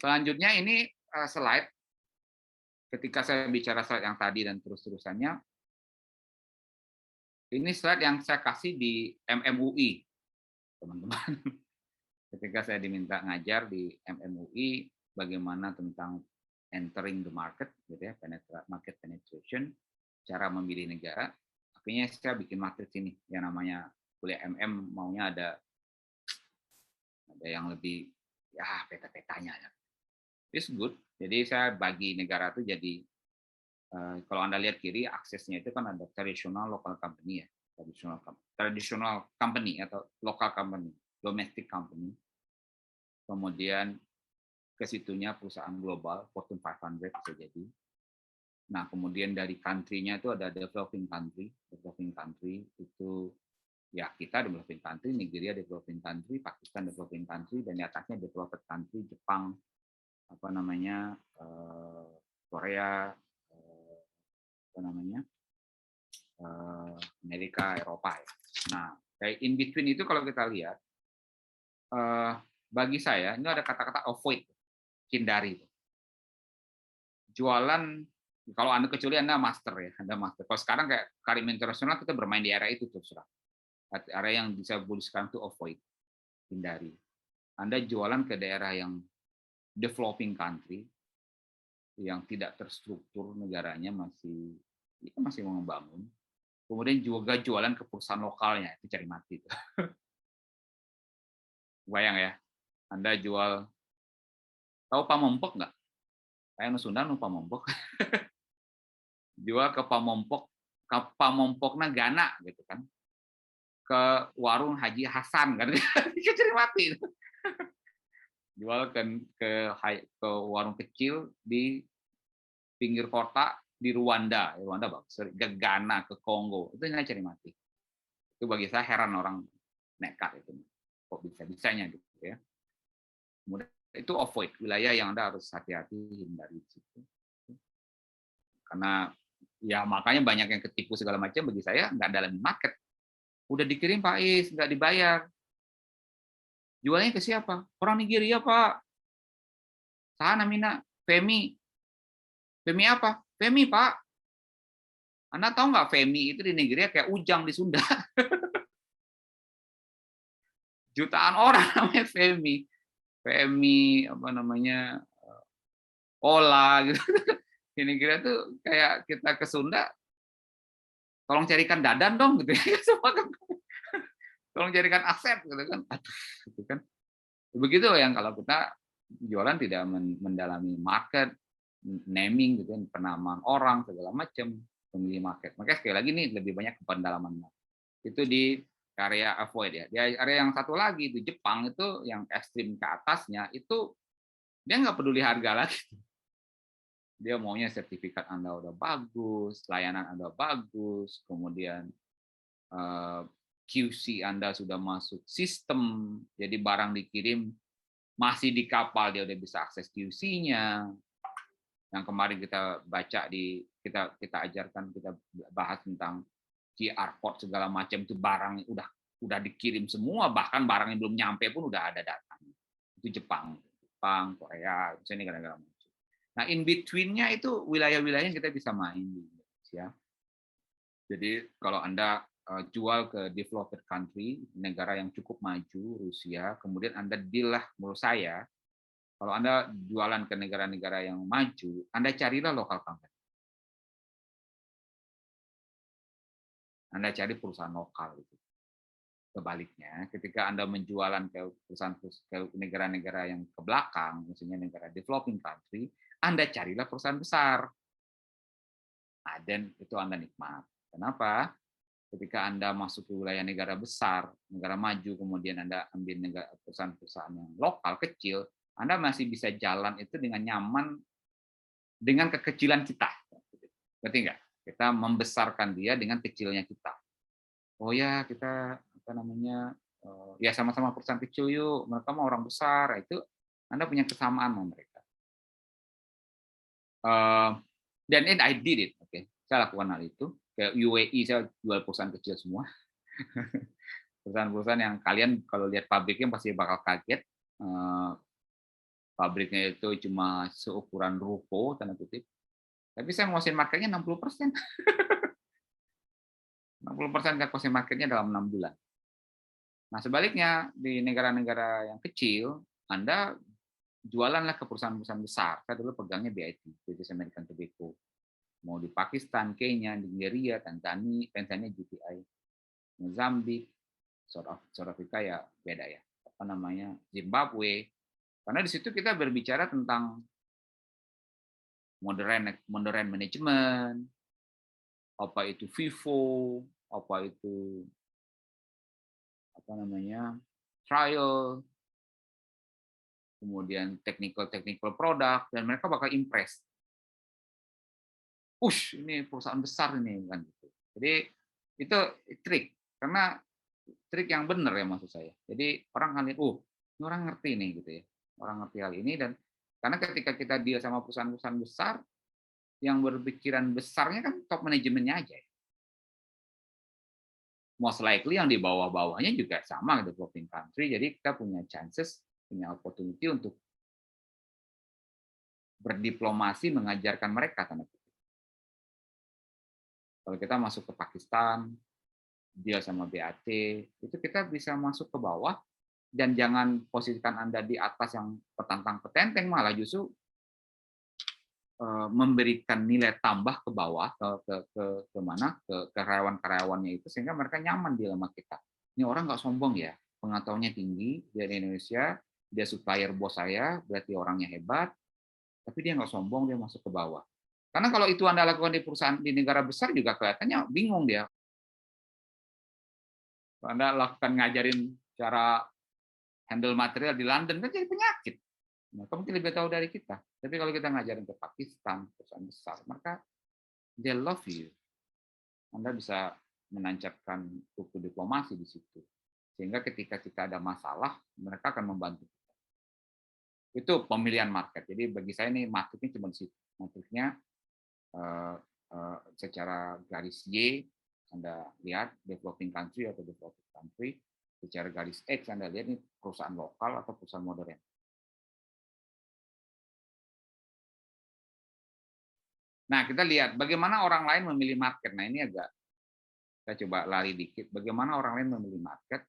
Selanjutnya ini slide, ketika saya bicara slide yang tadi dan terus-terusannya, ini slide yang saya kasih di MMUI, teman-teman. Ketika saya diminta ngajar di MMUI, bagaimana tentang entering the market, gitu ya, market penetration, cara memilih negara, akhirnya saya bikin matriks ini, yang namanya kuliah MM, maunya ada yang lebih, ya peta-petanya. It's good. Jadi saya bagi negara itu jadi, kalau Anda lihat kiri, aksesnya itu kan ada traditional local company ya, traditional company atau local company, domestic company. Kemudian ke situnya perusahaan global, Fortune 500 bisa jadi. Nah, kemudian dari country-nya itu ada developing country. Developing country itu ya kita developing country, Nigeria developing country, Pakistan developing country, dan di atasnya developed country, Jepang, apa namanya, Korea, apa namanya, Amerika, Eropa ya. Nah, kayak in between itu kalau kita lihat, bagi saya ini ada kata-kata avoid, hindari. Jualan, kalau Anda kecuali Anda master ya, Anda master. Kalau sekarang kayak Karim Internasional kita bermain di area itu terus terang. Area yang bisa bully sekarang itu avoid, hindari. Anda jualan ke daerah yang developing country, yang tidak terstruktur negaranya, masih membangun. Kemudian juga jualan ke perusahaan lokalnya, itu cari mati. Bayang ya, Anda jual, tahu Pamompok nggak? Kayak Sunda nu Pamompok. Jual ke Pamompokna Gana gitu kan. Ke warung Haji Hasan kan, cari mati. Jual ke warung kecil di pinggir kota di Rwanda bagus, ke Ghana, ke Kongo, itu nggak cari mati. Itu bagi saya heran orang nekat itu, kok bisa-bisanya gitu ya. Kemudian itu avoid, wilayah yang Anda harus hati-hati hindari situ. Karena ya makanya banyak yang ketipu segala macam, bagi saya nggak dalam market. Udah dikirim Pak Is, nggak dibayar. Jualnya ke siapa? Orang Nigeria Pak. Sana Mina, Femi. Femi apa? Femi Pak. Anda tahu nggak Femi itu di Nigeria kayak Ujang di Sunda. Jutaan orang namanya Femi. Femi apa namanya, Ola gitu. Di Nigeria tuh kayak kita ke Sunda, tolong carikan Dadan dong gitu ya. Tolong carikan Asep gitu kan. Aduh, gitu kan. Begitu yang kalau kita jualan tidak mendalami market, naming gitu kan, penamaan orang segala macam, pemilih market. Makanya sekali lagi nih lebih banyak ke pendalaman market. Itu di area avoid ya. Di area yang satu lagi itu Jepang, itu yang ekstrim ke atasnya itu dia nggak peduli harga lagi. Dia maunya sertifikat Anda udah bagus, layanan Anda bagus, kemudian QC Anda sudah masuk sistem, jadi barang dikirim masih di kapal dia udah bisa akses QC-nya. Yang kemarin kita baca kita ajarkan, kita bahas tentang QR code segala macam, itu barang udah dikirim semua, bahkan barang yang belum nyampe pun udah ada datanya. Itu Jepang, Korea, misalnya negara-negara maju. Nah, in between-nya itu wilayah-wilayah yang kita bisa main di Indonesia. Jadi kalau Anda jual ke developed country, negara yang cukup maju, Rusia, kemudian Anda deal lah, menurut saya, kalau Anda jualan ke negara-negara yang maju, Anda carilah lokal company. Anda cari perusahaan lokal. Gitu. Sebaliknya, ketika Anda menjualan ke perusahaan ke negara-negara yang ke belakang, misalnya negara developing country, Anda carilah perusahaan besar. Nah, dan itu Anda nikmat. Kenapa? Ketika Anda masuk ke wilayah negara besar, negara maju, kemudian Anda ambil perusahaan-perusahaan yang lokal, kecil, Anda masih bisa jalan itu dengan nyaman, dengan kekecilan kita. Berarti enggak? Kita membesarkan dia dengan kecilnya kita. Oh ya, kita apa namanya, ya sama-sama perusahaan kecil yuk, mereka mau orang besar, itu Anda punya kesamaan sama mereka. Dan I did it, oke. Saya lakukan hal itu. Kayak UAE saya jual perusahaan kecil semua. Perusahaan-perusahaan yang kalian kalau lihat pabriknya pasti bakal kaget. pabriknya itu cuma seukuran ruko, tanda kutip, tapi saya nguasain marketnya 60%. 60% saya kuasai marketnya dalam 6 bulan. Nah, sebaliknya di negara-negara yang kecil, Anda jualanlah ke perusahaan-perusahaan besar. Saya dulu pegangnya BIT, British American Tobacco. Mau di Pakistan, Kenya, Nigeria, Tanzania GTI, Mozambik, South Africa ya beda ya. Apa namanya? Zimbabwe. Karena di situ kita berbicara tentang modern management, apa itu FIFO, apa itu apa namanya? Trial, kemudian technical produk, dan mereka bakal impress. Push, ini perusahaan besar ini kan gitu. Jadi itu trik, karena trik yang benar ya maksud saya. Jadi orang kan lihat, oh ini orang ngerti nih gitu ya, orang ngerti hal ini. Dan karena ketika kita deal sama perusahaan-perusahaan besar, yang berpikiran besarnya kan top manajemennya aja. Most likely yang di bawah-bawahnya juga sama developing country, jadi kita punya chances, punya opportunity untuk berdiplomasi mengajarkan mereka. Kalau kita masuk ke Pakistan, dia sama BAT, itu kita bisa masuk ke bawah, dan jangan posisikan Anda di atas yang petantang petenteng, malah justru memberikan nilai tambah ke bawah, ke mana, ke karyawan-karyawannya itu, sehingga mereka nyaman di sama kita. Ini orang nggak sombong ya, pengetahuannya tinggi, dia di Indonesia, dia supplier bos saya, berarti orangnya hebat, tapi dia nggak sombong, dia masuk ke bawah. Karena kalau itu Anda lakukan di perusahaan di negara besar juga kelihatannya bingung dia. Anda lakukan ngajarin cara handle material di London kan jadi penyakit. Nah, kamu mungkin lebih tahu dari kita. Tapi kalau kita ngajarin ke Pakistan, perusahaan besar, maka they love you. Anda bisa menancapkan buku diplomasi di situ. Sehingga ketika kita ada masalah, mereka akan membantu. Itu pemilihan market. Jadi bagi saya ini matriknya cuma di situ. Matriknya secara garis Y, Anda lihat developing country atau developing country. Secara garis X, Anda lihat ini perusahaan lokal atau perusahaan modern. Nah, kita lihat bagaimana orang lain memilih market. Nah, ini agak, saya coba lari dikit. Bagaimana orang lain memilih market.